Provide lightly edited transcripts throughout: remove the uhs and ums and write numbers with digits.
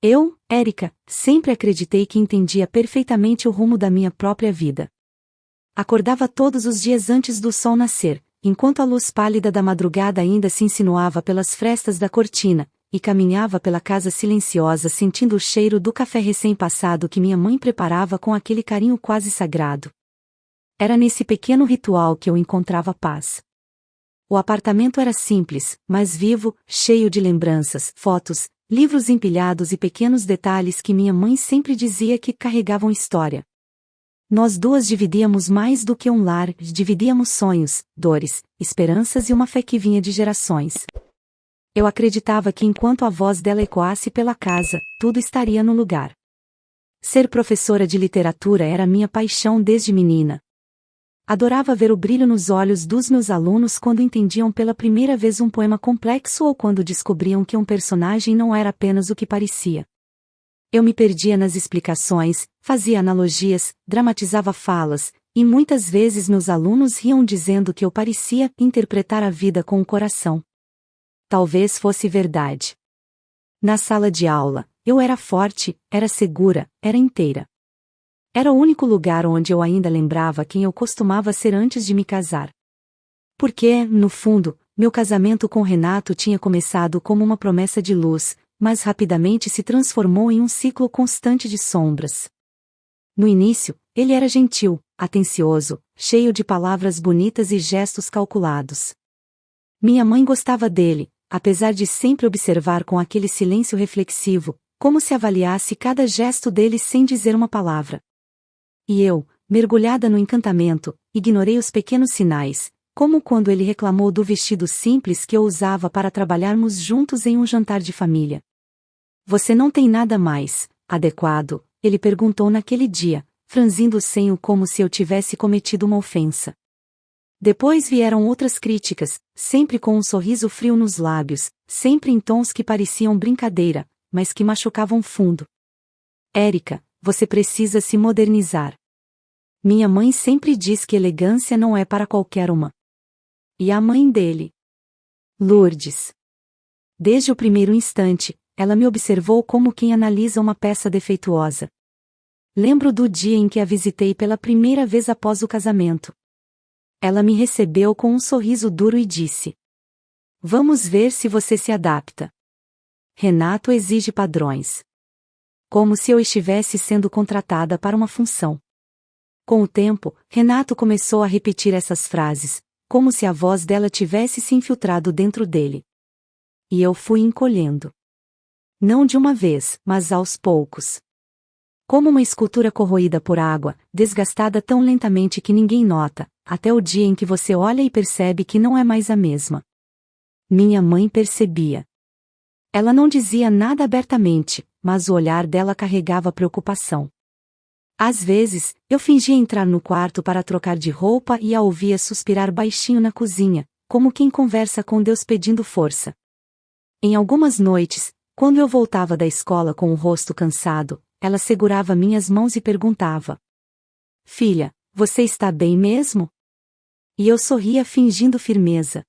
Eu, Érica, sempre acreditei que entendia perfeitamente o rumo da minha própria vida. Acordava todos os dias antes do sol nascer, enquanto a luz pálida da madrugada ainda se insinuava pelas frestas da cortina, e caminhava pela casa silenciosa sentindo o cheiro do café recém-passado que minha mãe preparava com aquele carinho quase sagrado. Era nesse pequeno ritual que eu encontrava paz. O apartamento era simples, mas vivo, cheio de lembranças, fotos, livros empilhados e pequenos detalhes que minha mãe sempre dizia que carregavam história. Nós duas dividíamos mais do que um lar, dividíamos sonhos, dores, esperanças e uma fé que vinha de gerações. Eu acreditava que enquanto a voz dela ecoasse pela casa, tudo estaria no lugar. Ser professora de literatura era minha paixão desde menina. Adorava ver o brilho nos olhos dos meus alunos quando entendiam pela primeira vez um poema complexo ou quando descobriam que um personagem não era apenas o que parecia. Eu me perdia nas explicações, fazia analogias, dramatizava falas, e muitas vezes meus alunos riam dizendo que eu parecia interpretar a vida com o coração. Talvez fosse verdade. Na sala de aula, eu era forte, era segura, era inteira. Era o único lugar onde eu ainda lembrava quem eu costumava ser antes de me casar. Porque, no fundo, meu casamento com Renato tinha começado como uma promessa de luz, mas rapidamente se transformou em um ciclo constante de sombras. No início, ele era gentil, atencioso, cheio de palavras bonitas e gestos calculados. Minha mãe gostava dele, apesar de sempre observar com aquele silêncio reflexivo, como se avaliasse cada gesto dele sem dizer uma palavra. E eu, mergulhada no encantamento, ignorei os pequenos sinais, como quando ele reclamou do vestido simples que eu usava para trabalharmos juntos em um jantar de família. Você não tem nada mais adequado? Ele perguntou naquele dia, franzindo o senho como se eu tivesse cometido uma ofensa. Depois vieram outras críticas, sempre com um sorriso frio nos lábios, sempre em tons que pareciam brincadeira, mas que machucavam fundo. Érica, você precisa se modernizar. Minha mãe sempre diz que elegância não é para qualquer uma. E a mãe dele? Lourdes. Desde o primeiro instante, ela me observou como quem analisa uma peça defeituosa. Lembro do dia em que a visitei pela primeira vez após o casamento. Ela me recebeu com um sorriso duro e disse: Vamos ver se você se adapta. Renato exige padrões. Como se eu estivesse sendo contratada para uma função. Com o tempo, Renato começou a repetir essas frases, como se a voz dela tivesse se infiltrado dentro dele. E eu fui encolhendo. Não de uma vez, mas aos poucos. Como uma escultura corroída por água, desgastada tão lentamente que ninguém nota, até o dia em que você olha e percebe que não é mais a mesma. Minha mãe percebia. Ela não dizia nada abertamente, mas o olhar dela carregava preocupação. Às vezes, eu fingia entrar no quarto para trocar de roupa e a ouvia suspirar baixinho na cozinha, como quem conversa com Deus pedindo força. Em algumas noites, quando eu voltava da escola com o rosto cansado, ela segurava minhas mãos e perguntava: Filha, você está bem mesmo? E eu sorria fingindo firmeza.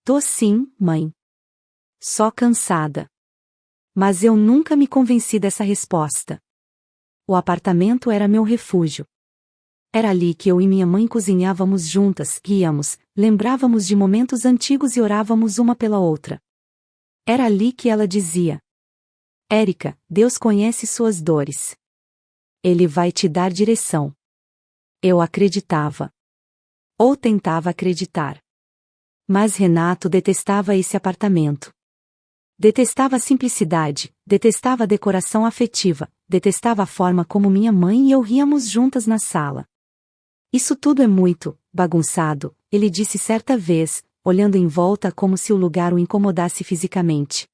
Tô sim, mãe. Só cansada. Mas eu nunca me convenci dessa resposta. O apartamento era meu refúgio. Era ali que eu e minha mãe cozinhávamos juntas, ríamos, lembrávamos de momentos antigos e orávamos uma pela outra. Era ali que ela dizia: Érica, Deus conhece suas dores. Ele vai te dar direção. Eu acreditava. Ou tentava acreditar. Mas Renato detestava esse apartamento. Detestava a simplicidade, detestava a decoração afetiva, detestava a forma como minha mãe e eu ríamos juntas na sala. Isso tudo é muito bagunçado, ele disse certa vez, olhando em volta como se o lugar o incomodasse fisicamente.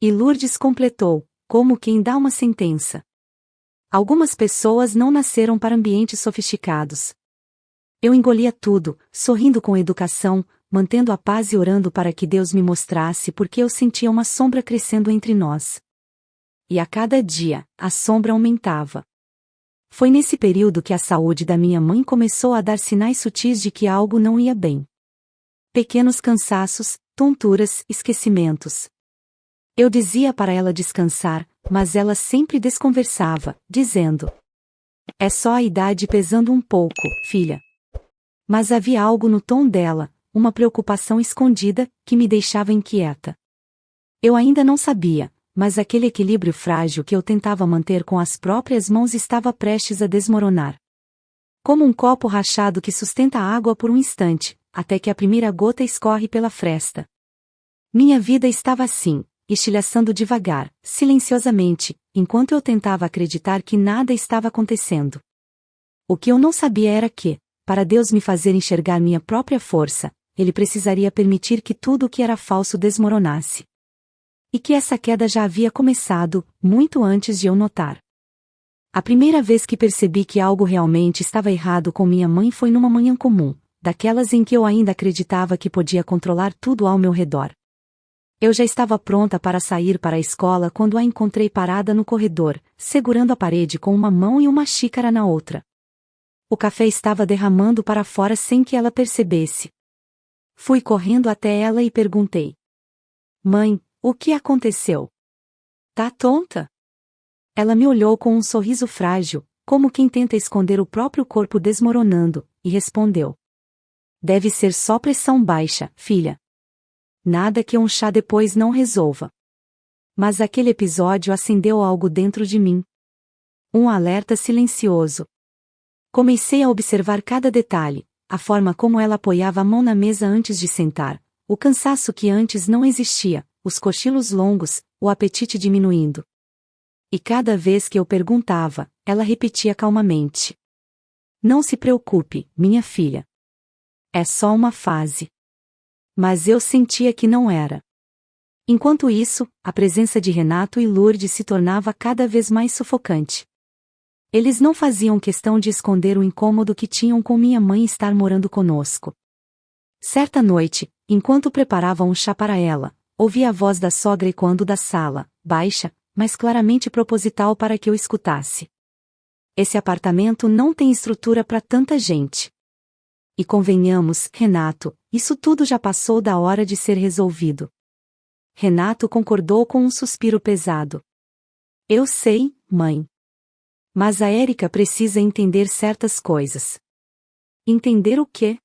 E Lourdes completou, como quem dá uma sentença. Algumas pessoas não nasceram para ambientes sofisticados. Eu engolia tudo, sorrindo com educação, mantendo a paz e orando para que Deus me mostrasse porque eu sentia uma sombra crescendo entre nós. E a cada dia, a sombra aumentava. Foi nesse período que a saúde da minha mãe começou a dar sinais sutis de que algo não ia bem. Pequenos cansaços, tonturas, esquecimentos. Eu dizia para ela descansar, mas ela sempre desconversava, dizendo: "É só a idade pesando um pouco, filha." Mas havia algo no tom dela, uma preocupação escondida, que me deixava inquieta. Eu ainda não sabia, mas aquele equilíbrio frágil que eu tentava manter com as próprias mãos estava prestes a desmoronar. Como um copo rachado que sustenta a água por um instante, até que a primeira gota escorre pela fresta. Minha vida estava assim, estilhaçando devagar, silenciosamente, enquanto eu tentava acreditar que nada estava acontecendo. O que eu não sabia era que, para Deus me fazer enxergar minha própria força, Ele precisaria permitir que tudo o que era falso desmoronasse. E que essa queda já havia começado, muito antes de eu notar. A primeira vez que percebi que algo realmente estava errado com minha mãe foi numa manhã comum, daquelas em que eu ainda acreditava que podia controlar tudo ao meu redor. Eu já estava pronta para sair para a escola quando a encontrei parada no corredor, segurando a parede com uma mão e uma xícara na outra. O café estava derramando para fora sem que ela percebesse. Fui correndo até ela e perguntei: "Mãe, o que aconteceu? Tá tonta?" Ela me olhou com um sorriso frágil, como quem tenta esconder o próprio corpo desmoronando, e respondeu: "Deve ser só pressão baixa, filha. Nada que um chá depois não resolva." Mas aquele episódio acendeu algo dentro de mim. Um alerta silencioso. Comecei a observar cada detalhe, a forma como ela apoiava a mão na mesa antes de sentar, o cansaço que antes não existia, os cochilos longos, o apetite diminuindo. E cada vez que eu perguntava, ela repetia calmamente: "Não se preocupe, minha filha. É só uma fase." Mas eu sentia que não era. Enquanto isso, a presença de Renato e Lourdes se tornava cada vez mais sufocante. Eles não faziam questão de esconder o incômodo que tinham com minha mãe estar morando conosco. Certa noite, enquanto preparava um chá para ela, ouvi a voz da sogra ecoando da sala, baixa, mas claramente proposital para que eu escutasse: "Esse apartamento não tem estrutura para tanta gente. E convenhamos, Renato, isso tudo já passou da hora de ser resolvido." Renato concordou com um suspiro pesado. "Eu sei, mãe. Mas a Érica precisa entender certas coisas." Entender o quê?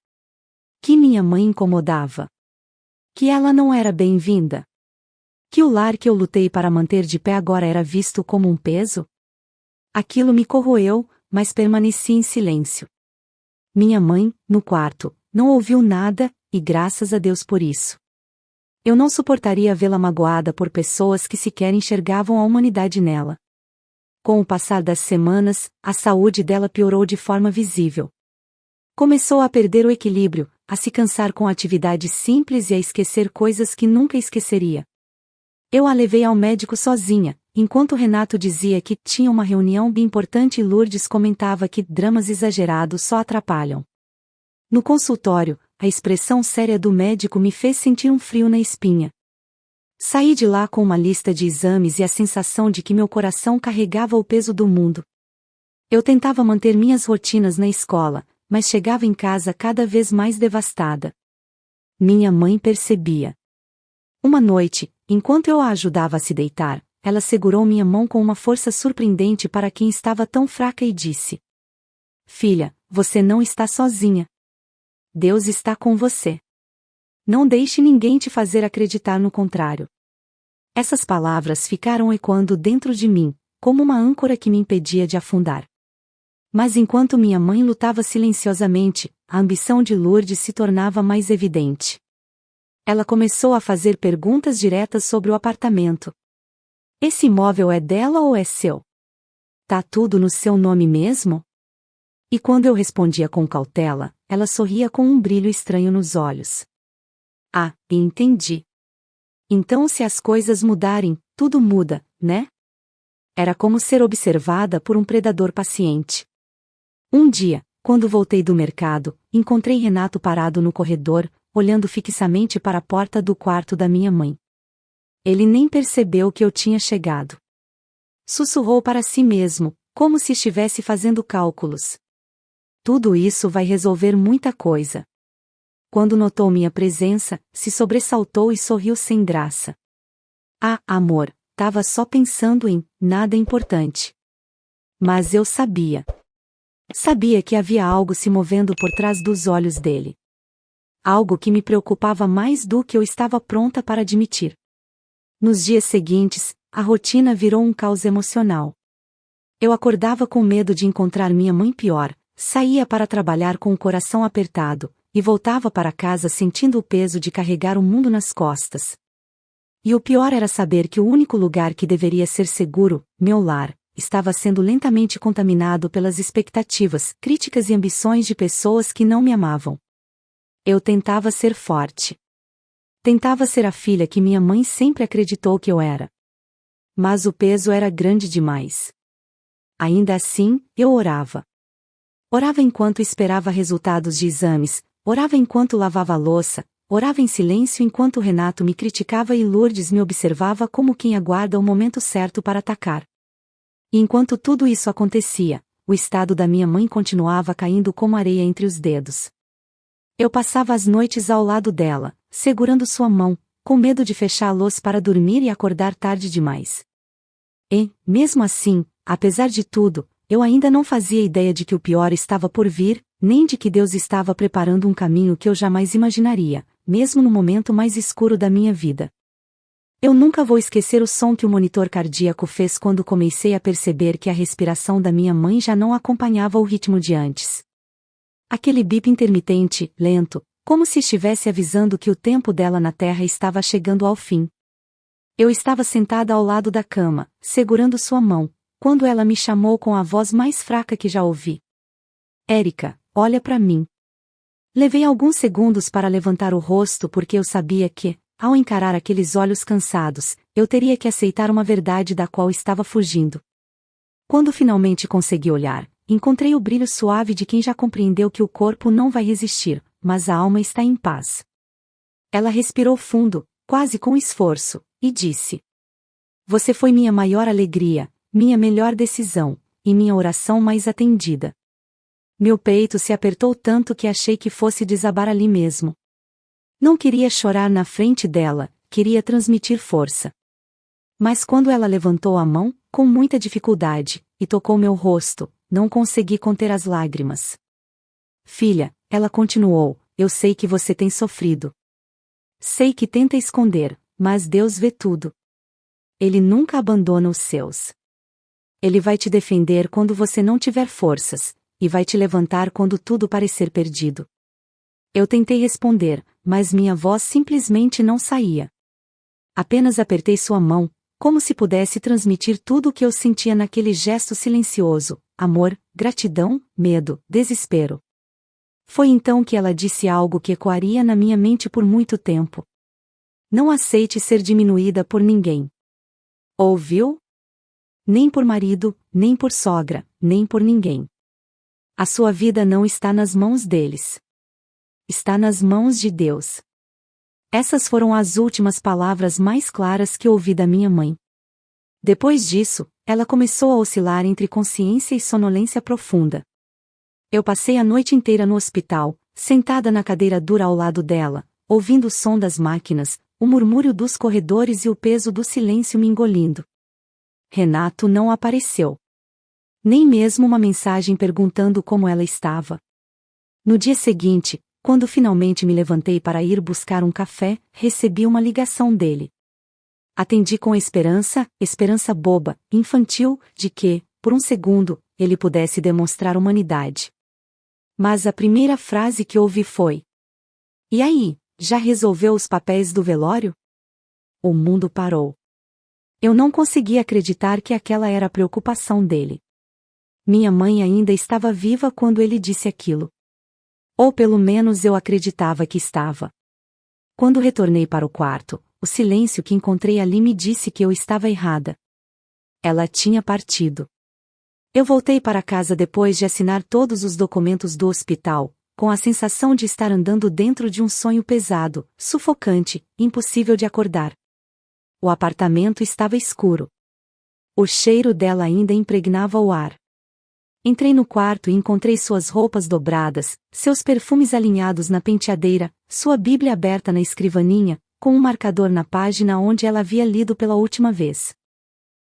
Que minha mãe incomodava. Que ela não era bem-vinda. Que o lar que eu lutei para manter de pé agora era visto como um peso? Aquilo me corroeu, mas permaneci em silêncio. Minha mãe, no quarto, não ouviu nada, e graças a Deus por isso. Eu não suportaria vê-la magoada por pessoas que sequer enxergavam a humanidade nela. Com o passar das semanas, a saúde dela piorou de forma visível. Começou a perder o equilíbrio, a se cansar com atividades simples e a esquecer coisas que nunca esqueceria. Eu a levei ao médico sozinha, enquanto Renato dizia que tinha uma reunião bem importante e Lourdes comentava que dramas exagerados só atrapalham. No consultório, a expressão séria do médico me fez sentir um frio na espinha. Saí de lá com uma lista de exames e a sensação de que meu coração carregava o peso do mundo. Eu tentava manter minhas rotinas na escola, mas chegava em casa cada vez mais devastada. Minha mãe percebia. Uma noite, enquanto eu a ajudava a se deitar, ela segurou minha mão com uma força surpreendente para quem estava tão fraca e disse: "Filha, você não está sozinha. Deus está com você. Não deixe ninguém te fazer acreditar no contrário." Essas palavras ficaram ecoando dentro de mim, como uma âncora que me impedia de afundar. Mas enquanto minha mãe lutava silenciosamente, a ambição de Lourdes se tornava mais evidente. Ela começou a fazer perguntas diretas sobre o apartamento. "Esse imóvel é dela ou é seu? Tá tudo no seu nome mesmo?" E quando eu respondia com cautela, ela sorria com um brilho estranho nos olhos. "Ah, entendi. Então se as coisas mudarem, tudo muda, né?" Era como ser observada por um predador paciente. Um dia, quando voltei do mercado, encontrei Renato parado no corredor, olhando fixamente para a porta do quarto da minha mãe. Ele nem percebeu que eu tinha chegado. Sussurrou para si mesmo, como se estivesse fazendo cálculos: "Tudo isso vai resolver muita coisa." Quando notou minha presença, se sobressaltou e sorriu sem graça. Ah, amor, tava só pensando em nada importante. Mas eu sabia. Sabia que havia algo se movendo por trás dos olhos dele. Algo que me preocupava mais do que eu estava pronta para admitir. Nos dias seguintes, a rotina virou um caos emocional. Eu acordava com medo de encontrar minha mãe pior, saía para trabalhar com o coração apertado, e voltava para casa sentindo o peso de carregar o mundo nas costas. E o pior era saber que o único lugar que deveria ser seguro, meu lar, estava sendo lentamente contaminado pelas expectativas, críticas e ambições de pessoas que não me amavam. Eu tentava ser forte. Tentava ser a filha que minha mãe sempre acreditou que eu era. Mas o peso era grande demais. Ainda assim, eu orava. Orava enquanto esperava resultados de exames, orava enquanto lavava a louça, orava em silêncio enquanto Renato me criticava e Lourdes me observava como quem aguarda o momento certo para atacar. E enquanto tudo isso acontecia, o estado da minha mãe continuava caindo como areia entre os dedos. Eu passava as noites ao lado dela, segurando sua mão, com medo de fechá-los para dormir e acordar tarde demais. E, mesmo assim, apesar de tudo, eu ainda não fazia ideia de que o pior estava por vir, nem de que Deus estava preparando um caminho que eu jamais imaginaria, mesmo no momento mais escuro da minha vida. Eu nunca vou esquecer o som que o monitor cardíaco fez quando comecei a perceber que a respiração da minha mãe já não acompanhava o ritmo de antes. Aquele bip intermitente, lento, como se estivesse avisando que o tempo dela na Terra estava chegando ao fim. Eu estava sentada ao lado da cama, segurando sua mão, quando ela me chamou com a voz mais fraca que já ouvi. Érica, olha para mim. Levei alguns segundos para levantar o rosto porque eu sabia que, ao encarar aqueles olhos cansados, eu teria que aceitar uma verdade da qual estava fugindo. Quando finalmente consegui olhar, encontrei o brilho suave de quem já compreendeu que o corpo não vai resistir, mas a alma está em paz. Ela respirou fundo, quase com esforço, e disse: Você foi minha maior alegria, minha melhor decisão, e minha oração mais atendida. Meu peito se apertou tanto que achei que fosse desabar ali mesmo. Não queria chorar na frente dela, queria transmitir força. Mas quando ela levantou a mão, com muita dificuldade, e tocou meu rosto, não consegui conter as lágrimas. Filha, ela continuou, eu sei que você tem sofrido. Sei que tenta esconder, mas Deus vê tudo. Ele nunca abandona os seus. Ele vai te defender quando você não tiver forças, e vai te levantar quando tudo parecer perdido. Eu tentei responder, mas minha voz simplesmente não saía. Apenas apertei sua mão, como se pudesse transmitir tudo o que eu sentia naquele gesto silencioso: amor, gratidão, medo, desespero. Foi então que ela disse algo que ecoaria na minha mente por muito tempo. Não aceite ser diminuída por ninguém. Ouviu? Nem por marido, nem por sogra, nem por ninguém. A sua vida não está nas mãos deles. Está nas mãos de Deus. Essas foram as últimas palavras mais claras que ouvi da minha mãe. Depois disso, ela começou a oscilar entre consciência e sonolência profunda. Eu passei a noite inteira no hospital, sentada na cadeira dura ao lado dela, ouvindo o som das máquinas, o murmúrio dos corredores e o peso do silêncio me engolindo. Renato não apareceu. Nem mesmo uma mensagem perguntando como ela estava. No dia seguinte, quando finalmente me levantei para ir buscar um café, recebi uma ligação dele. Atendi com a esperança boba, infantil, de que, por um segundo, ele pudesse demonstrar humanidade. Mas a primeira frase que ouvi foi: E aí, já resolveu os papéis do velório? O mundo parou. Eu não conseguia acreditar que aquela era a preocupação dele. Minha mãe ainda estava viva quando ele disse aquilo. Ou pelo menos eu acreditava que estava. Quando retornei para o quarto, o silêncio que encontrei ali me disse que eu estava errada. Ela tinha partido. Eu voltei para casa depois de assinar todos os documentos do hospital, com a sensação de estar andando dentro de um sonho pesado, sufocante, impossível de acordar. O apartamento estava escuro. O cheiro dela ainda impregnava o ar. Entrei no quarto e encontrei suas roupas dobradas, seus perfumes alinhados na penteadeira, sua Bíblia aberta na escrivaninha, com um marcador na página onde ela havia lido pela última vez.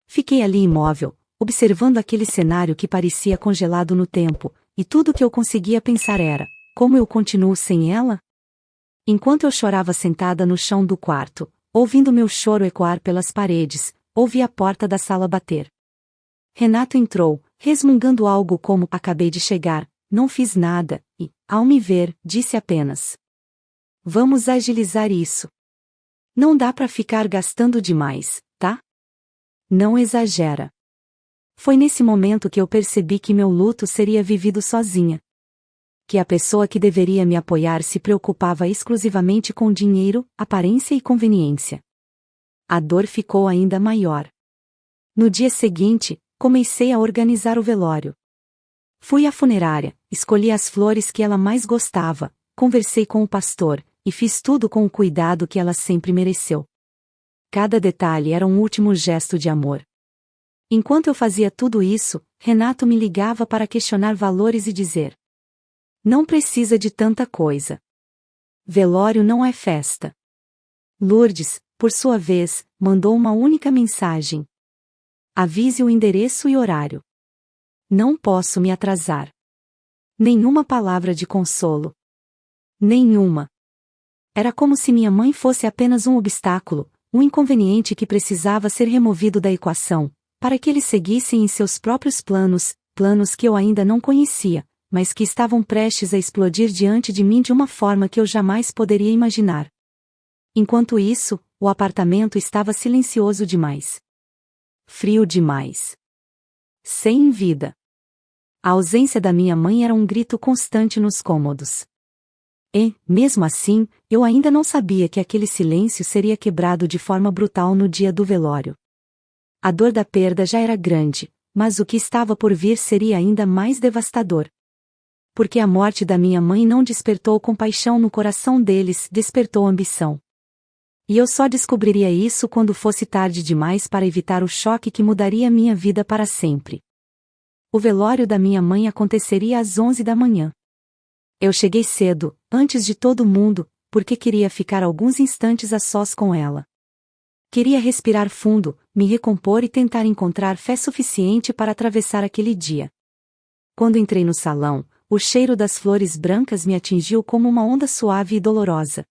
Fiquei ali imóvel, observando aquele cenário que parecia congelado no tempo, e tudo que eu conseguia pensar era: como eu continuo sem ela? Enquanto eu chorava sentada no chão do quarto, ouvindo meu choro ecoar pelas paredes, ouvi a porta da sala bater. Renato entrou, resmungando algo como: acabei de chegar, não fiz nada, e, ao me ver, disse apenas: vamos agilizar isso. Não dá pra ficar gastando demais, tá? Não exagera. Foi nesse momento que eu percebi que meu luto seria vivido sozinha. Que a pessoa que deveria me apoiar se preocupava exclusivamente com dinheiro, aparência e conveniência. A dor ficou ainda maior. No dia seguinte, comecei a organizar o velório. Fui à funerária, escolhi as flores que ela mais gostava, conversei com o pastor, e fiz tudo com o cuidado que ela sempre mereceu. Cada detalhe era um último gesto de amor. Enquanto eu fazia tudo isso, Renato me ligava para questionar valores e dizer: não precisa de tanta coisa. Velório não é festa. Lourdes, por sua vez, mandou uma única mensagem: avise o endereço e horário. Não posso me atrasar. Nenhuma palavra de consolo. Nenhuma. Era como se minha mãe fosse apenas um obstáculo, um inconveniente que precisava ser removido da equação, para que eles seguissem em seus próprios planos, planos que eu ainda não conhecia, mas que estavam prestes a explodir diante de mim de uma forma que eu jamais poderia imaginar. Enquanto isso, o apartamento estava silencioso demais. Frio demais. Sem vida. A ausência da minha mãe era um grito constante nos cômodos. E, mesmo assim, eu ainda não sabia que aquele silêncio seria quebrado de forma brutal no dia do velório. A dor da perda já era grande, mas o que estava por vir seria ainda mais devastador. Porque a morte da minha mãe não despertou compaixão no coração deles, despertou ambição. E eu só descobriria isso quando fosse tarde demais para evitar o choque que mudaria minha vida para sempre. O velório da minha mãe aconteceria às 11 da manhã. Eu cheguei cedo, antes de todo mundo, porque queria ficar alguns instantes a sós com ela. Queria respirar fundo, me recompor e tentar encontrar fé suficiente para atravessar aquele dia. Quando entrei no salão, o cheiro das flores brancas me atingiu como uma onda suave e dolorosa.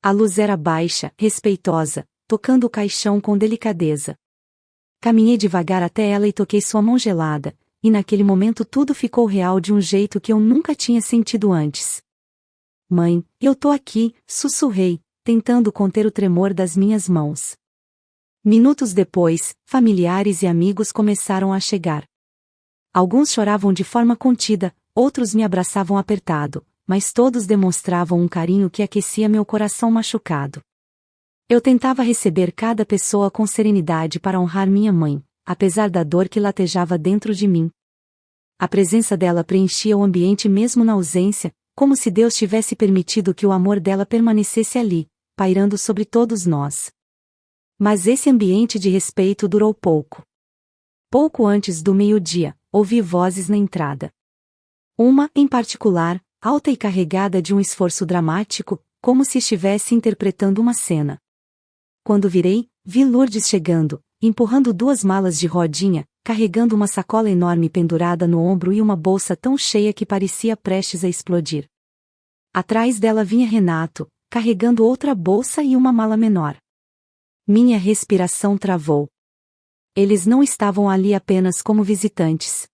A luz era baixa, respeitosa, tocando o caixão com delicadeza. Caminhei devagar até ela e toquei sua mão gelada, e naquele momento tudo ficou real de um jeito que eu nunca tinha sentido antes. Mãe, eu tô aqui, sussurrei, tentando conter o tremor das minhas mãos. Minutos depois, familiares e amigos começaram a chegar. Alguns choravam de forma contida, outros me abraçavam apertado, mas todos demonstravam um carinho que aquecia meu coração machucado. Eu tentava receber cada pessoa com serenidade para honrar minha mãe, apesar da dor que latejava dentro de mim. A presença dela preenchia o ambiente mesmo na ausência, como se Deus tivesse permitido que o amor dela permanecesse ali, pairando sobre todos nós. Mas esse ambiente de respeito durou pouco. Pouco antes do meio-dia, ouvi vozes na entrada. Uma, em particular, alta e carregada de um esforço dramático, como se estivesse interpretando uma cena. Quando virei, vi Lourdes chegando, empurrando 2 malas de rodinha, carregando uma sacola enorme pendurada no ombro e uma bolsa tão cheia que parecia prestes a explodir. Atrás dela vinha Renato, carregando outra bolsa e uma mala menor. Minha respiração travou. Eles não estavam ali apenas como visitantes.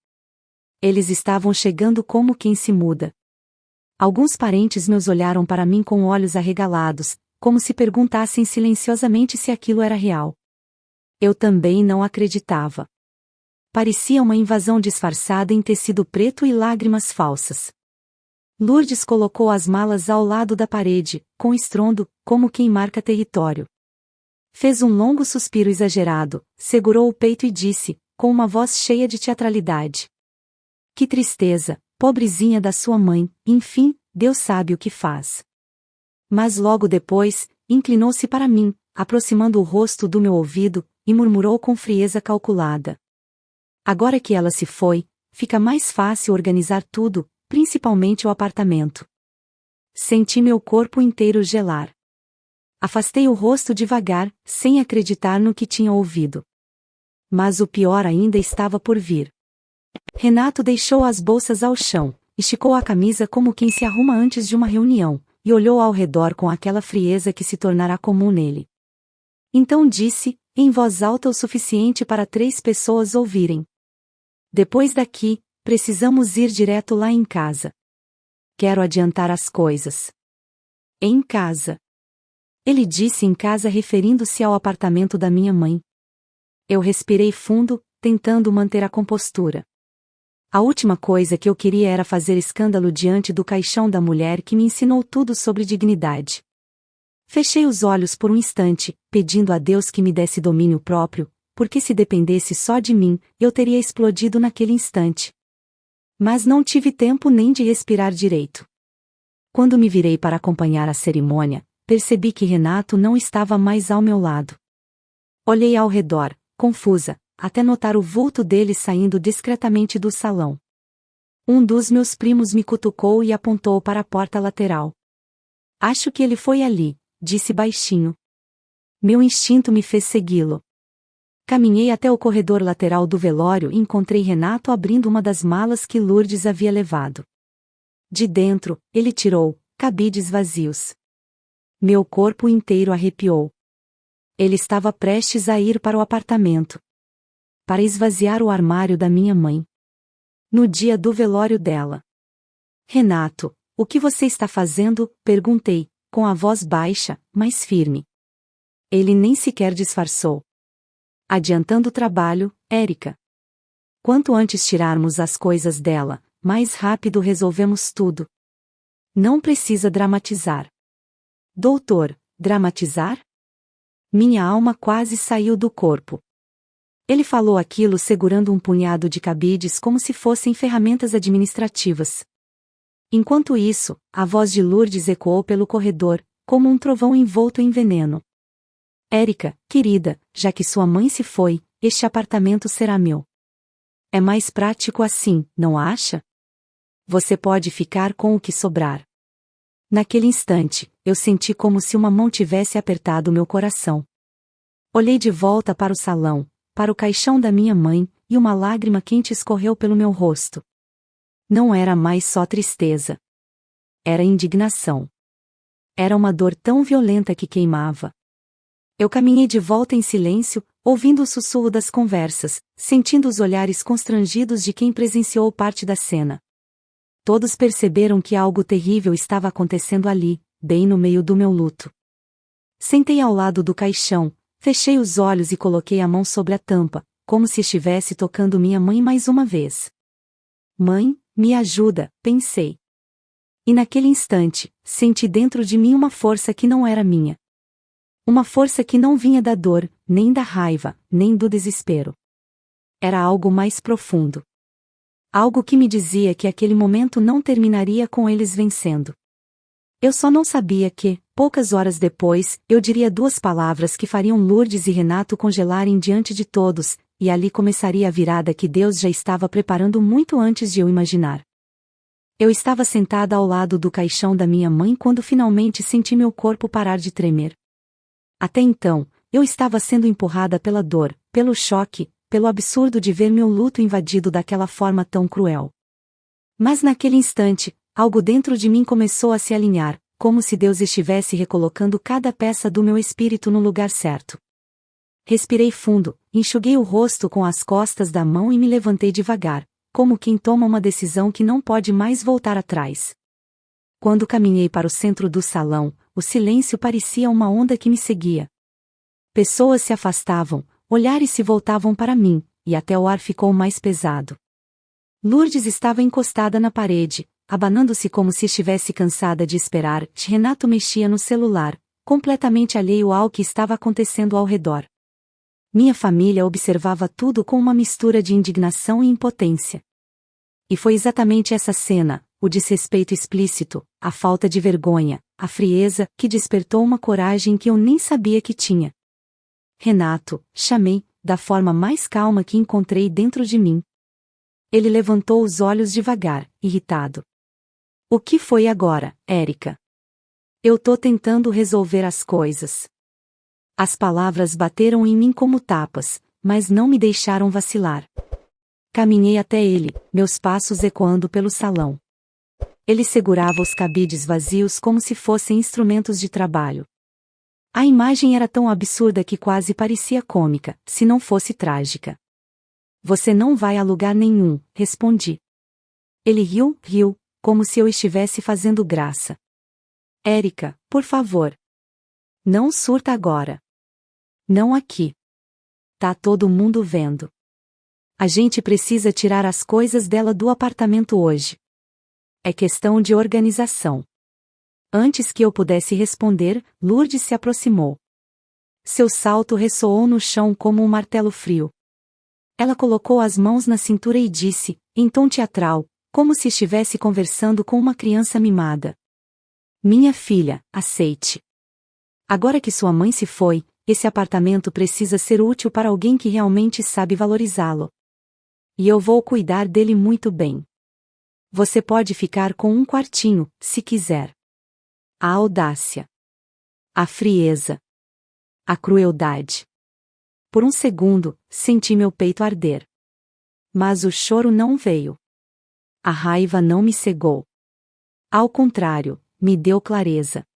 Eles estavam chegando como quem se muda. Alguns parentes meus olharam para mim com olhos arregalados, como se perguntassem silenciosamente se aquilo era real. Eu também não acreditava. Parecia uma invasão disfarçada em tecido preto e lágrimas falsas. Lourdes colocou as malas ao lado da parede, com estrondo, como quem marca território. Fez um longo suspiro exagerado, segurou o peito e disse, com uma voz cheia de teatralidade: que tristeza, pobrezinha da sua mãe, enfim, Deus sabe o que faz. Mas logo depois, inclinou-se para mim, aproximando o rosto do meu ouvido, e murmurou com frieza calculada: agora que ela se foi, fica mais fácil organizar tudo, principalmente o apartamento. Senti meu corpo inteiro gelar. Afastei o rosto devagar, sem acreditar no que tinha ouvido. Mas o pior ainda estava por vir. Renato deixou as bolsas ao chão, esticou a camisa como quem se arruma antes de uma reunião, e olhou ao redor com aquela frieza que se tornará comum nele. Então disse, em voz alta o suficiente para 3 pessoas ouvirem: "Depois daqui, precisamos ir direto lá em casa. Quero adiantar as coisas." "Em casa?" Ele disse em casa, referindo-se ao apartamento da minha mãe. Eu respirei fundo, tentando manter a compostura. A última coisa que eu queria era fazer escândalo diante do caixão da mulher que me ensinou tudo sobre dignidade. Fechei os olhos por um instante, pedindo a Deus que me desse domínio próprio, porque se dependesse só de mim, eu teria explodido naquele instante. Mas não tive tempo nem de respirar direito. Quando me virei para acompanhar a cerimônia, percebi que Renato não estava mais ao meu lado. Olhei ao redor, confusa, até notar o vulto dele saindo discretamente do salão. Um dos meus primos me cutucou e apontou para a porta lateral. "Acho que ele foi ali", disse baixinho. Meu instinto me fez segui-lo. Caminhei até o corredor lateral do velório e encontrei Renato abrindo uma das malas que Lourdes havia levado. De dentro, ele tirou cabides vazios. Meu corpo inteiro arrepiou. Ele estava prestes a ir para o apartamento, para esvaziar o armário da minha mãe. No dia do velório dela. "Renato, o que você está fazendo?", perguntei, com a voz baixa, mas firme. Ele nem sequer disfarçou. "Adiantando o trabalho, Érica. Quanto antes tirarmos as coisas dela, mais rápido resolvemos tudo. Não precisa dramatizar." "Doutor, dramatizar?" Minha alma quase saiu do corpo. Ele falou aquilo segurando um punhado de cabides como se fossem ferramentas administrativas. Enquanto isso, a voz de Lourdes ecoou pelo corredor, como um trovão envolto em veneno. "Érica, querida, já que sua mãe se foi, este apartamento será meu. É mais prático assim, não acha? Você pode ficar com o que sobrar." Naquele instante, eu senti como se uma mão tivesse apertado meu coração. Olhei de volta para o salão, para o caixão da minha mãe, e uma lágrima quente escorreu pelo meu rosto. Não era mais só tristeza. Era indignação. Era uma dor tão violenta que queimava. Eu caminhei de volta em silêncio, ouvindo o sussurro das conversas, sentindo os olhares constrangidos de quem presenciou parte da cena. Todos perceberam que algo terrível estava acontecendo ali, bem no meio do meu luto. Sentei ao lado do caixão, fechei os olhos e coloquei a mão sobre a tampa, como se estivesse tocando minha mãe mais uma vez. "Mãe, me ajuda", pensei. E naquele instante, senti dentro de mim uma força que não era minha. Uma força que não vinha da dor, nem da raiva, nem do desespero. Era algo mais profundo. Algo que me dizia que aquele momento não terminaria com eles vencendo. Eu só não sabia que, poucas horas depois, eu diria 2 palavras que fariam Lourdes e Renato congelarem diante de todos, e ali começaria a virada que Deus já estava preparando muito antes de eu imaginar. Eu estava sentada ao lado do caixão da minha mãe quando finalmente senti meu corpo parar de tremer. Até então, eu estava sendo empurrada pela dor, pelo choque, pelo absurdo de ver meu luto invadido daquela forma tão cruel. Mas naquele instante, algo dentro de mim começou a se alinhar, como se Deus estivesse recolocando cada peça do meu espírito no lugar certo. Respirei fundo, enxuguei o rosto com as costas da mão e me levantei devagar, como quem toma uma decisão que não pode mais voltar atrás. Quando caminhei para o centro do salão, o silêncio parecia uma onda que me seguia. Pessoas se afastavam, olhares se voltavam para mim, e até o ar ficou mais pesado. Lourdes estava encostada na parede, abanando-se como se estivesse cansada de esperar. Renato mexia no celular, completamente alheio ao que estava acontecendo ao redor. Minha família observava tudo com uma mistura de indignação e impotência. E foi exatamente essa cena, o desrespeito explícito, a falta de vergonha, a frieza, que despertou uma coragem que eu nem sabia que tinha. "Renato", chamei, da forma mais calma que encontrei dentro de mim. Ele levantou os olhos devagar, irritado. "O que foi agora, Érica?" Eu tô tentando resolver as coisas. As palavras bateram em mim como tapas, mas não me deixaram vacilar. Caminhei até ele, meus passos ecoando pelo salão. Ele segurava os cabides vazios como se fossem instrumentos de trabalho. A imagem era tão absurda que quase parecia cômica, se não fosse trágica. Você não vai a lugar nenhum, respondi. Ele riu, como se eu estivesse fazendo graça. Érica, por favor. Não surta agora. Não aqui. Tá todo mundo vendo. A gente precisa tirar as coisas dela do apartamento hoje. É questão de organização. Antes que eu pudesse responder, Lourdes se aproximou. Seu salto ressoou no chão como um martelo frio. Ela colocou as mãos na cintura e disse, em tom teatral, como se estivesse conversando com uma criança mimada. Minha filha, aceite. Agora que sua mãe se foi, esse apartamento precisa ser útil para alguém que realmente sabe valorizá-lo. E eu vou cuidar dele muito bem. Você pode ficar com um quartinho, se quiser. A audácia. A frieza. A crueldade. Por um segundo, senti meu peito arder. Mas o choro não veio. A raiva não me cegou. Ao contrário, me deu clareza.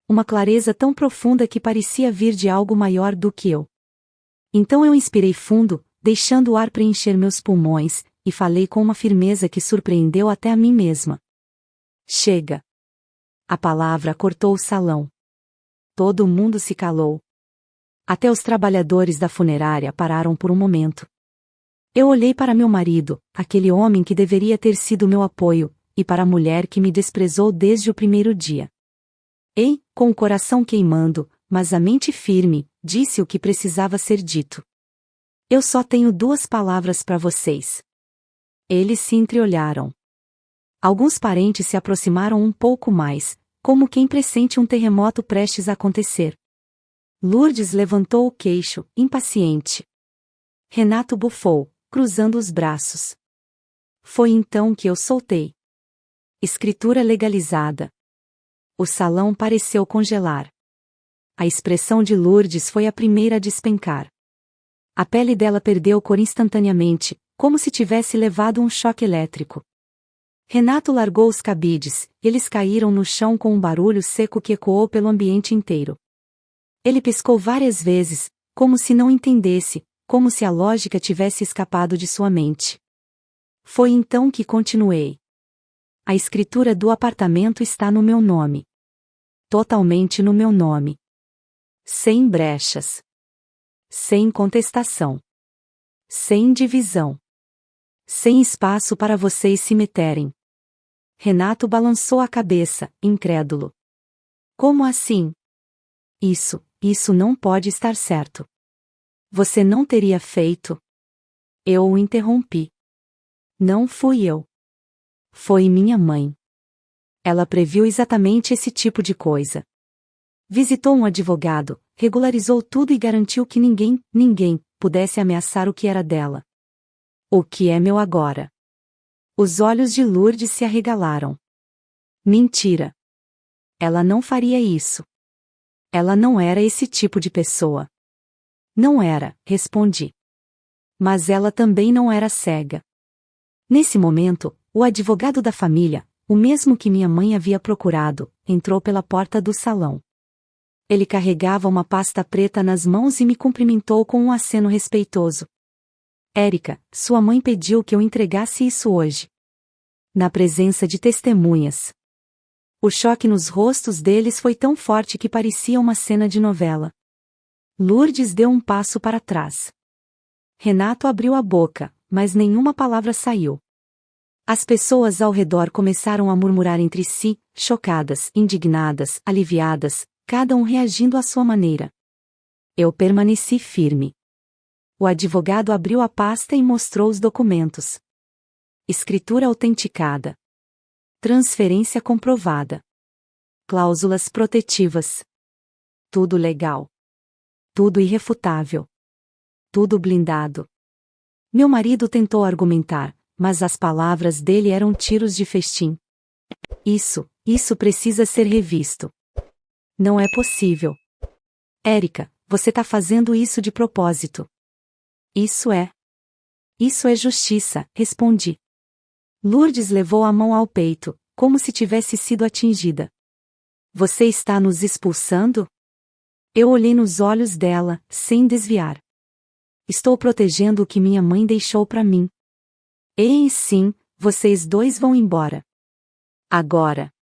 Uma clareza tão profunda que parecia vir de algo maior do que eu. Então eu inspirei fundo, deixando o ar preencher meus pulmões, e falei com uma firmeza que surpreendeu até a mim mesma. Chega. A palavra cortou o salão. Todo mundo se calou. Até os trabalhadores da funerária pararam por um momento. Eu olhei para meu marido, aquele homem que deveria ter sido meu apoio, e para a mulher que me desprezou desde o primeiro dia. Ei, com o coração queimando, mas a mente firme, disse o que precisava ser dito. Eu só tenho 2 palavras para vocês. Eles se entreolharam. Alguns parentes se aproximaram um pouco mais, como quem pressente um terremoto prestes a acontecer. Lourdes levantou o queixo, impaciente. Renato bufou, cruzando os braços. Foi então que eu soltei. Escritura legalizada. O salão pareceu congelar. A expressão de Lourdes foi a primeira a despencar. A pele dela perdeu cor instantaneamente, como se tivesse levado um choque elétrico. Renato largou os cabides, eles caíram no chão com um barulho seco que ecoou pelo ambiente inteiro. Ele piscou várias vezes, como se não entendesse, como se a lógica tivesse escapado de sua mente. Foi então que continuei. A escritura do apartamento está no meu nome. Totalmente no meu nome. Sem brechas. Sem contestação. Sem divisão. Sem espaço para vocês se meterem. Renato balançou a cabeça, incrédulo. Como assim? Isso não pode estar certo. Você não teria feito. Eu o interrompi. Não fui eu. Foi minha mãe. Ela previu exatamente esse tipo de coisa. Visitou um advogado, regularizou tudo e garantiu que ninguém, pudesse ameaçar o que era dela. O que é meu agora? Os olhos de Lourdes se arregalaram. Mentira. Ela não faria isso. Ela não era esse tipo de pessoa. Não era, respondi. Mas ela também não era cega. Nesse momento, o advogado da família, o mesmo que minha mãe havia procurado, entrou pela porta do salão. Ele carregava uma pasta preta nas mãos e me cumprimentou com um aceno respeitoso. Érica, sua mãe pediu que eu entregasse isso hoje. Na presença de testemunhas. O choque nos rostos deles foi tão forte que parecia uma cena de novela. Lourdes deu um passo para trás. Renato abriu a boca, mas nenhuma palavra saiu. As pessoas ao redor começaram a murmurar entre si, chocadas, indignadas, aliviadas, cada um reagindo à sua maneira. Eu permaneci firme. O advogado abriu a pasta e mostrou os documentos. Escritura autenticada. Transferência comprovada. Cláusulas protetivas. Tudo legal. Tudo irrefutável. Tudo blindado. Meu marido tentou argumentar, mas as palavras dele eram tiros de festim. Isso precisa ser revisto. Não é possível. Érica, você tá fazendo isso de propósito. Isso é. Isso é justiça, respondi. Lourdes levou a mão ao peito, como se tivesse sido atingida. Você está nos expulsando? Eu olhei nos olhos dela, sem desviar. Estou protegendo o que minha mãe deixou para mim. E sim, vocês dois vão embora. Agora.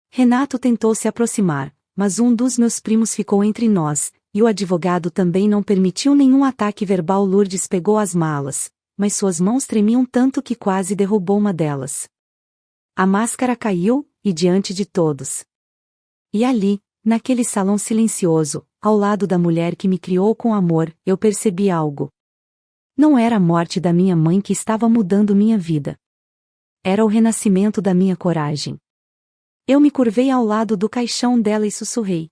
Renato tentou se aproximar, mas um dos meus primos ficou entre nós, e o advogado também não permitiu nenhum ataque verbal. Lourdes pegou as malas, mas suas mãos tremiam tanto que quase derrubou uma delas. A máscara caiu, e diante de todos. E ali, naquele salão silencioso, ao lado da mulher que me criou com amor, eu percebi algo. Não era a morte da minha mãe que estava mudando minha vida. Era o renascimento da minha coragem. Eu me curvei ao lado do caixão dela e sussurrei.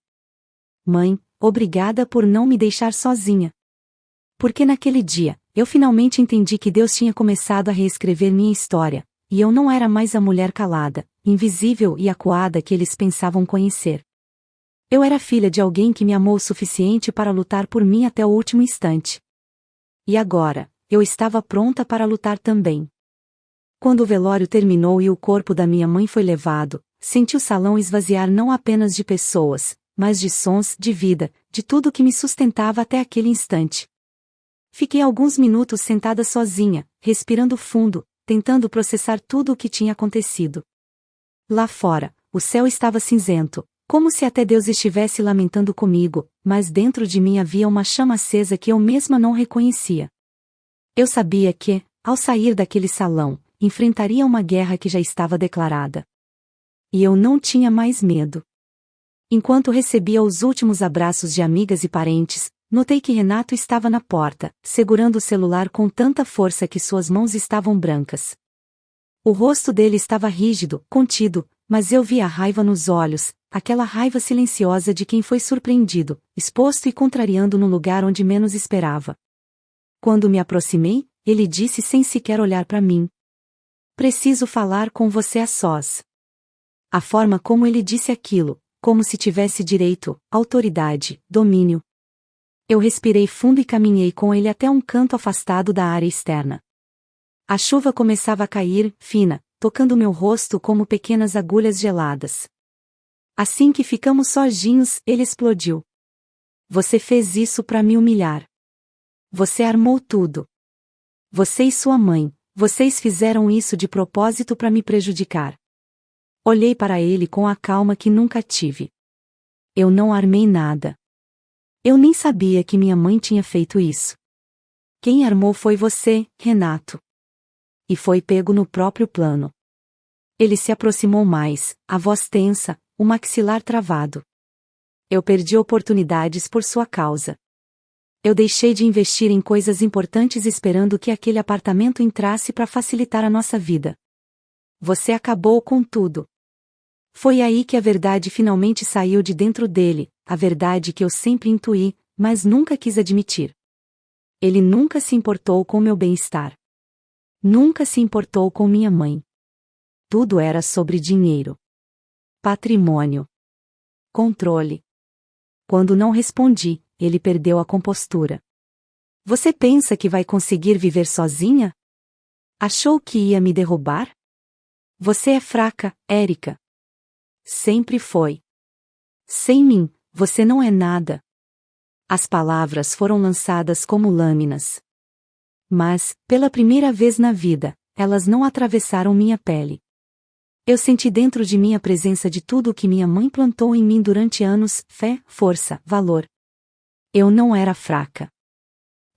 Mãe, obrigada por não me deixar sozinha. Porque naquele dia, eu finalmente entendi que Deus tinha começado a reescrever minha história, e eu não era mais a mulher calada, invisível e acuada que eles pensavam conhecer. Eu era filha de alguém que me amou o suficiente para lutar por mim até o último instante. E agora, eu estava pronta para lutar também. Quando o velório terminou e o corpo da minha mãe foi levado, senti o salão esvaziar não apenas de pessoas, mas de sons, de vida, de tudo que me sustentava até aquele instante. Fiquei alguns minutos sentada sozinha, respirando fundo, tentando processar tudo o que tinha acontecido. Lá fora, o céu estava cinzento, como se até Deus estivesse lamentando comigo, mas dentro de mim havia uma chama acesa que eu mesma não reconhecia. Eu sabia que, ao sair daquele salão, enfrentaria uma guerra que já estava declarada. E eu não tinha mais medo. Enquanto recebia os últimos abraços de amigas e parentes, notei que Renato estava na porta, segurando o celular com tanta força que suas mãos estavam brancas. O rosto dele estava rígido, contido, mas eu via a raiva nos olhos, aquela raiva silenciosa de quem foi surpreendido, exposto e contrariando no lugar onde menos esperava. Quando me aproximei, ele disse sem sequer olhar para mim. Preciso falar com você a sós. A forma como ele disse aquilo, como se tivesse direito, autoridade, domínio. Eu respirei fundo e caminhei com ele até um canto afastado da área externa. A chuva começava a cair, fina, tocando meu rosto como pequenas agulhas geladas. Assim que ficamos sozinhos, ele explodiu. Você fez isso para me humilhar. Você armou tudo. Você e sua mãe, vocês fizeram isso de propósito para me prejudicar. Olhei para ele com a calma que nunca tive. Eu não armei nada. Eu nem sabia que minha mãe tinha feito isso. Quem armou foi você, Renato. E foi pego no próprio plano. Ele se aproximou mais, a voz tensa, o maxilar travado. Eu perdi oportunidades por sua causa. Eu deixei de investir em coisas importantes esperando que aquele apartamento entrasse para facilitar a nossa vida. Você acabou com tudo. Foi aí que a verdade finalmente saiu de dentro dele, a verdade que eu sempre intuí, mas nunca quis admitir. Ele nunca se importou com meu bem-estar. Nunca se importou com minha mãe. Tudo era sobre dinheiro. Patrimônio. Controle. Quando não respondi, ele perdeu a compostura. Você pensa que vai conseguir viver sozinha? Achou que ia me derrubar? Você é fraca, Érica. Sempre foi. Sem mim, você não é nada. As palavras foram lançadas como lâminas. Mas, pela primeira vez na vida, elas não atravessaram minha pele. Eu senti dentro de mim a presença de tudo o que minha mãe plantou em mim durante anos: fé, força, valor. Eu não era fraca.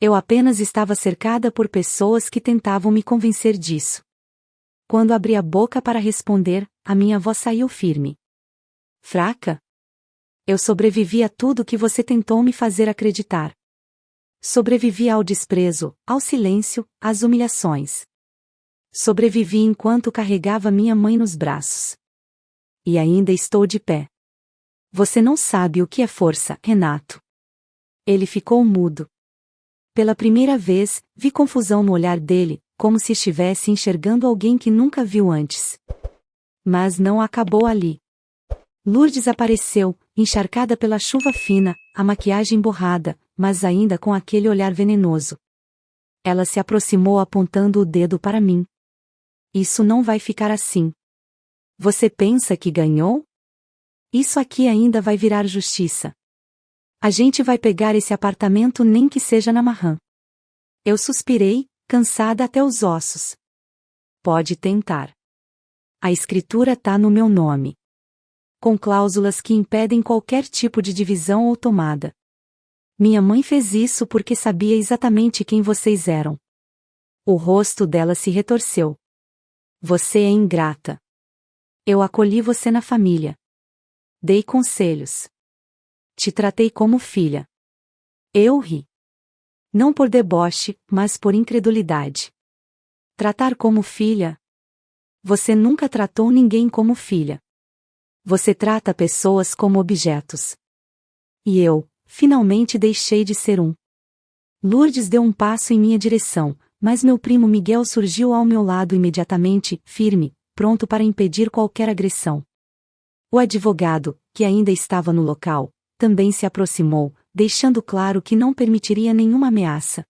Eu apenas estava cercada por pessoas que tentavam me convencer disso. Quando abri a boca para responder, a minha voz saiu firme. Fraca? Eu sobrevivi a tudo que você tentou me fazer acreditar. Sobrevivi ao desprezo, ao silêncio, às humilhações. Sobrevivi enquanto carregava minha mãe nos braços. E ainda estou de pé. Você não sabe o que é força, Renato. Ele ficou mudo. Pela primeira vez, vi confusão no olhar dele, como se estivesse enxergando alguém que nunca viu antes. Mas não acabou ali. Lourdes apareceu, encharcada pela chuva fina, a maquiagem borrada, mas ainda com aquele olhar venenoso. Ela se aproximou apontando o dedo para mim. Isso não vai ficar assim. Você pensa que ganhou? Isso aqui ainda vai virar justiça. A gente vai pegar esse apartamento nem que seja na marrã. Eu suspirei, cansada até os ossos. Pode tentar. A escritura tá no meu nome. Com cláusulas que impedem qualquer tipo de divisão ou tomada. Minha mãe fez isso porque sabia exatamente quem vocês eram. O rosto dela se retorceu. Você é ingrata. Eu acolhi você na família. Dei conselhos. Te tratei como filha. Eu ri. Não por deboche, mas por incredulidade. Tratar como filha? Você nunca tratou ninguém como filha. Você trata pessoas como objetos. E eu, finalmente deixei de ser um. Lourdes deu um passo em minha direção, mas meu primo Miguel surgiu ao meu lado imediatamente, firme, pronto para impedir qualquer agressão. O advogado, que ainda estava no local, também se aproximou, deixando claro que não permitiria nenhuma ameaça.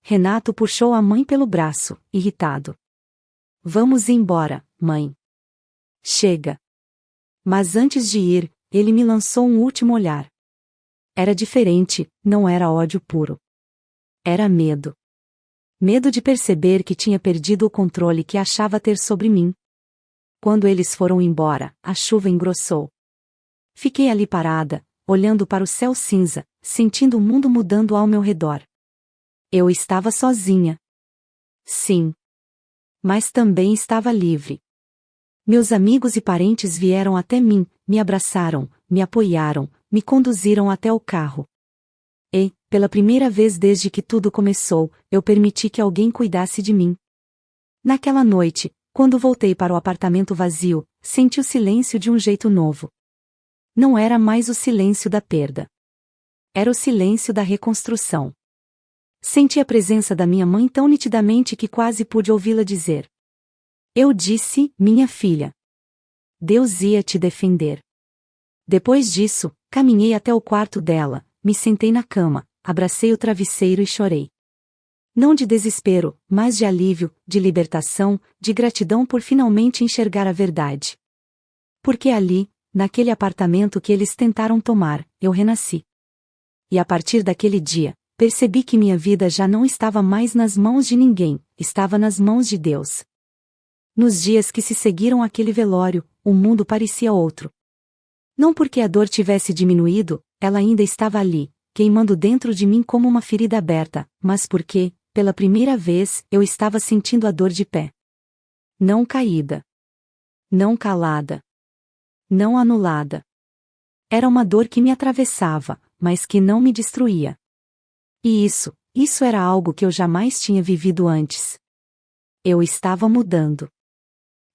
Renato puxou a mãe pelo braço, irritado. Vamos embora, mãe. Chega. Mas antes de ir, ele me lançou um último olhar. Era diferente, não era ódio puro. Era medo. Medo de perceber que tinha perdido o controle que achava ter sobre mim. Quando eles foram embora, a chuva engrossou. Fiquei ali parada, olhando para o céu cinza, sentindo o mundo mudando ao meu redor. Eu estava sozinha. Sim. Mas também estava livre. Meus amigos e parentes vieram até mim, me abraçaram, me apoiaram, me conduziram até o carro. E, pela primeira vez desde que tudo começou, eu permiti que alguém cuidasse de mim. Naquela noite, quando voltei para o apartamento vazio, senti o silêncio de um jeito novo. Não era mais o silêncio da perda. Era o silêncio da reconstrução. Senti a presença da minha mãe tão nitidamente que quase pude ouvi-la dizer. Eu disse, minha filha. Deus ia te defender. Depois disso, caminhei até o quarto dela, me sentei na cama, abracei o travesseiro e chorei. Não de desespero, mas de alívio, de libertação, de gratidão por finalmente enxergar a verdade. Porque ali, naquele apartamento que eles tentaram tomar, eu renasci. E a partir daquele dia, percebi que minha vida já não estava mais nas mãos de ninguém, estava nas mãos de Deus. Nos dias que se seguiram àquele velório, o mundo parecia outro. Não porque a dor tivesse diminuído, ela ainda estava ali, queimando dentro de mim como uma ferida aberta, mas porque, pela primeira vez, eu estava sentindo a dor de pé. Não caída. Não calada. Não anulada. Era uma dor que me atravessava, mas que não me destruía. E isso era algo que eu jamais tinha vivido antes. Eu estava mudando.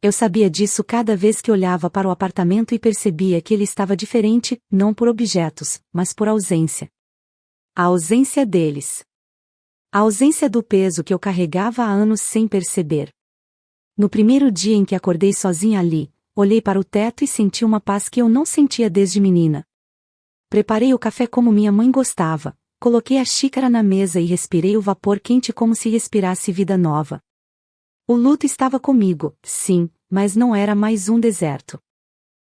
Eu sabia disso cada vez que olhava para o apartamento e percebia que ele estava diferente, não por objetos, mas por ausência. A ausência deles. A ausência do peso que eu carregava há anos sem perceber. No primeiro dia em que acordei sozinha ali, olhei para o teto e senti uma paz que eu não sentia desde menina. Preparei o café como minha mãe gostava, coloquei a xícara na mesa e respirei o vapor quente como se respirasse vida nova. O luto estava comigo, sim, mas não era mais um deserto.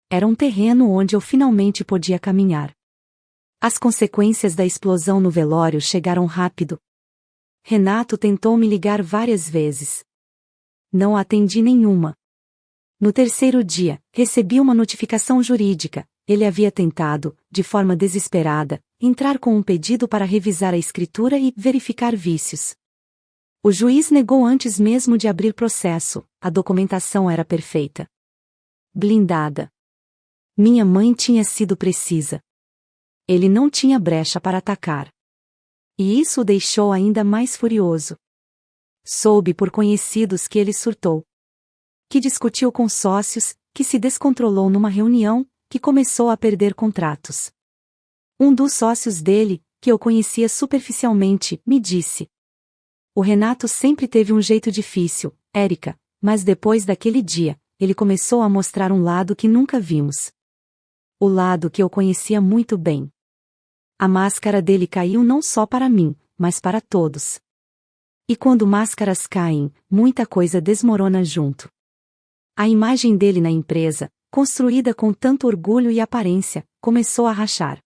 Era um terreno onde eu finalmente podia caminhar. As consequências da explosão no velório chegaram rápido. Renato tentou me ligar várias vezes. Não atendi nenhuma. No terceiro dia, recebi uma notificação jurídica. Ele havia tentado, de forma desesperada, entrar com um pedido para revisar a escritura e verificar vícios. O juiz negou antes mesmo de abrir processo, a documentação era perfeita. Blindada. Minha mãe tinha sido precisa. Ele não tinha brecha para atacar. E isso o deixou ainda mais furioso. Soube por conhecidos que ele surtou. Que discutiu com sócios, que se descontrolou numa reunião, que começou a perder contratos. Um dos sócios dele, que eu conhecia superficialmente, me disse: o Renato sempre teve um jeito difícil, Érica, mas depois daquele dia, ele começou a mostrar um lado que nunca vimos. o lado que eu conhecia muito bem. A máscara dele caiu não só para mim, mas para todos. E quando máscaras caem, muita coisa desmorona junto. A imagem dele na empresa, construída com tanto orgulho e aparência, começou a rachar.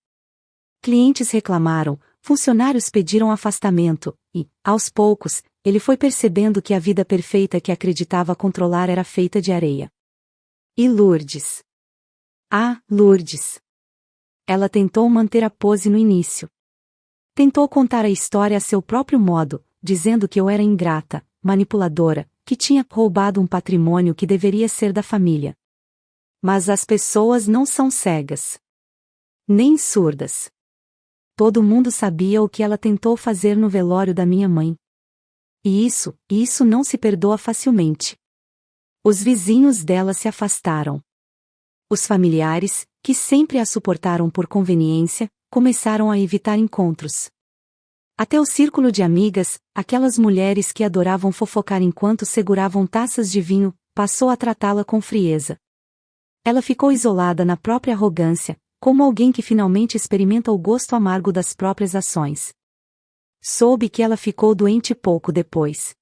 Clientes reclamaram, funcionários pediram afastamento, e, aos poucos, ele foi percebendo que a vida perfeita que acreditava controlar era feita de areia. E Lourdes? Ah, Lourdes! Ela tentou manter a pose no início. Tentou contar a história a seu próprio modo, dizendo que eu era ingrata, manipuladora, que tinha roubado um patrimônio que deveria ser da família. Mas as pessoas não são cegas. Nem surdas. Todo mundo sabia o que ela tentou fazer no velório da minha mãe. E isso não se perdoa facilmente. Os vizinhos dela se afastaram. Os familiares, que sempre a suportaram por conveniência, começaram a evitar encontros. Até o círculo de amigas, aquelas mulheres que adoravam fofocar enquanto seguravam taças de vinho, passou a tratá-la com frieza. Ela ficou isolada na própria arrogância, como alguém que finalmente experimenta o gosto amargo das próprias ações. Soube que ela ficou doente pouco depois.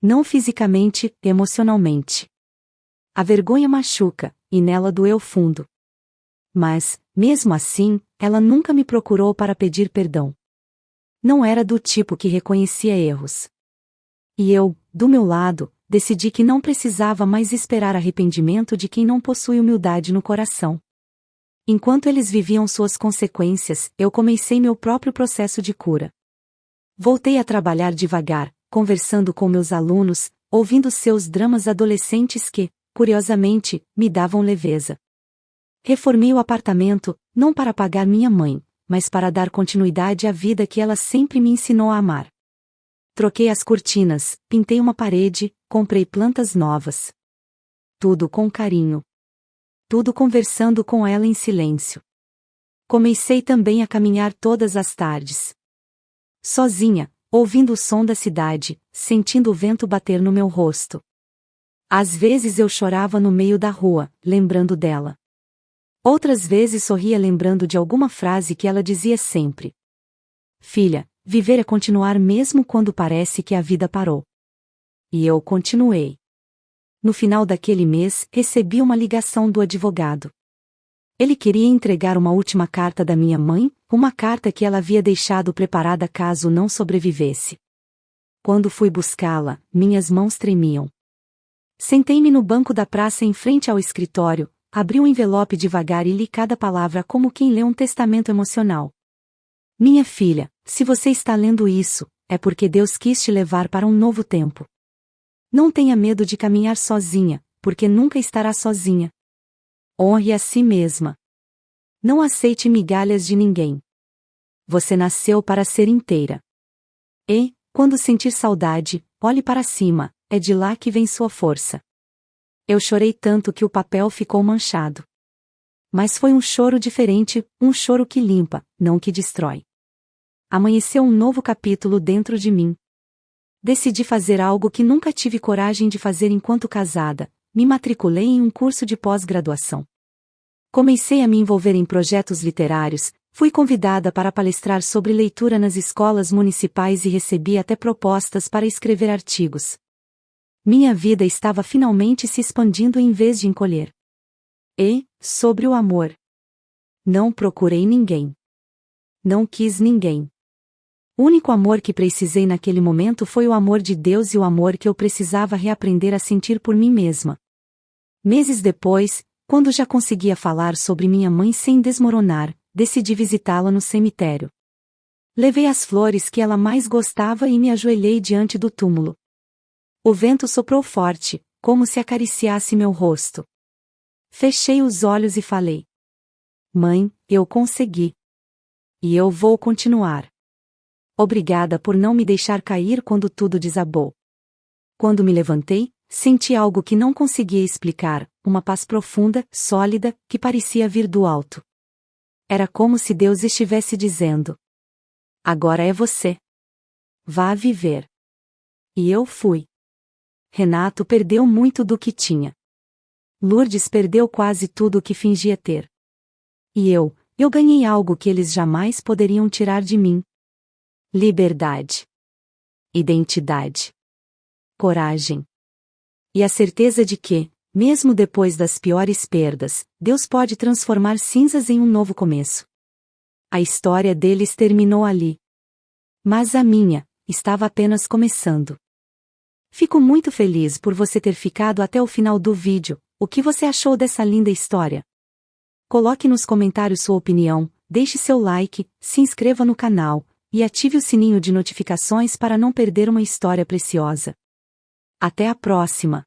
Não fisicamente, emocionalmente. A vergonha machuca, e nela doeu fundo. Mas, mesmo assim, ela nunca me procurou para pedir perdão. Não era do tipo que reconhecia erros. E eu, do meu lado, decidi que não precisava mais esperar arrependimento de quem não possui humildade no coração. Enquanto eles viviam suas consequências, eu comecei meu próprio processo de cura. Voltei a trabalhar devagar, conversando com meus alunos, ouvindo seus dramas adolescentes que, curiosamente, me davam leveza. Reformei o apartamento, não para pagar minha mãe, mas para dar continuidade à vida que ela sempre me ensinou a amar. Troquei as cortinas, pintei uma parede, comprei plantas novas. Tudo com carinho. Tudo conversando com ela em silêncio. Comecei também a caminhar todas as tardes. Sozinha, ouvindo o som da cidade, sentindo o vento bater no meu rosto. Às vezes eu chorava no meio da rua, lembrando dela. Outras vezes sorria lembrando de alguma frase que ela dizia sempre. Filha, viver é continuar mesmo quando parece que a vida parou. E eu continuei. No final daquele mês, recebi uma ligação do advogado. Ele queria entregar uma última carta da minha mãe, uma carta que ela havia deixado preparada caso não sobrevivesse. Quando fui buscá-la, minhas mãos tremiam. Sentei-me no banco da praça em frente ao escritório, abri o envelope devagar e li cada palavra como quem lê um testamento emocional. Minha filha, se você está lendo isso, é porque Deus quis te levar para um novo tempo. Não tenha medo de caminhar sozinha, porque nunca estará sozinha. Honre a si mesma. Não aceite migalhas de ninguém. Você nasceu para ser inteira. E, quando sentir saudade, olhe para cima, é de lá que vem sua força. Eu chorei tanto que o papel ficou manchado. Mas foi um choro diferente, um choro que limpa, não que destrói. Amanheceu um novo capítulo dentro de mim. Decidi fazer algo que nunca tive coragem de fazer enquanto casada, me matriculei em um curso de pós-graduação. Comecei a me envolver em projetos literários, fui convidada para palestrar sobre leitura nas escolas municipais e recebi até propostas para escrever artigos. Minha vida estava finalmente se expandindo em vez de encolher. E, sobre o amor. Não procurei ninguém. Não quis ninguém. O único amor que precisei naquele momento foi o amor de Deus e o amor que eu precisava reaprender a sentir por mim mesma. Meses depois, quando já conseguia falar sobre minha mãe sem desmoronar, decidi visitá-la no cemitério. Levei as flores que ela mais gostava e me ajoelhei diante do túmulo. O vento soprou forte, como se acariciasse meu rosto. Fechei os olhos e falei: Mãe, eu consegui. E eu vou continuar. Obrigada por não me deixar cair quando tudo desabou. Quando me levantei, senti algo que não conseguia explicar, uma paz profunda, sólida, que parecia vir do alto. Era como se Deus estivesse dizendo: agora é você. Vá viver. E eu fui. Renato perdeu muito do que tinha. Lourdes perdeu quase tudo o que fingia ter. E eu ganhei algo que eles jamais poderiam tirar de mim. Liberdade. Identidade. Coragem. E a certeza de que, mesmo depois das piores perdas, Deus pode transformar cinzas em um novo começo. A história deles terminou ali. Mas a minha estava apenas começando. Fico muito feliz por você ter ficado até o final do vídeo. O que você achou dessa linda história? Coloque nos comentários sua opinião, deixe seu like, se inscreva no canal e ative o sininho de notificações para não perder uma história preciosa. Até a próxima!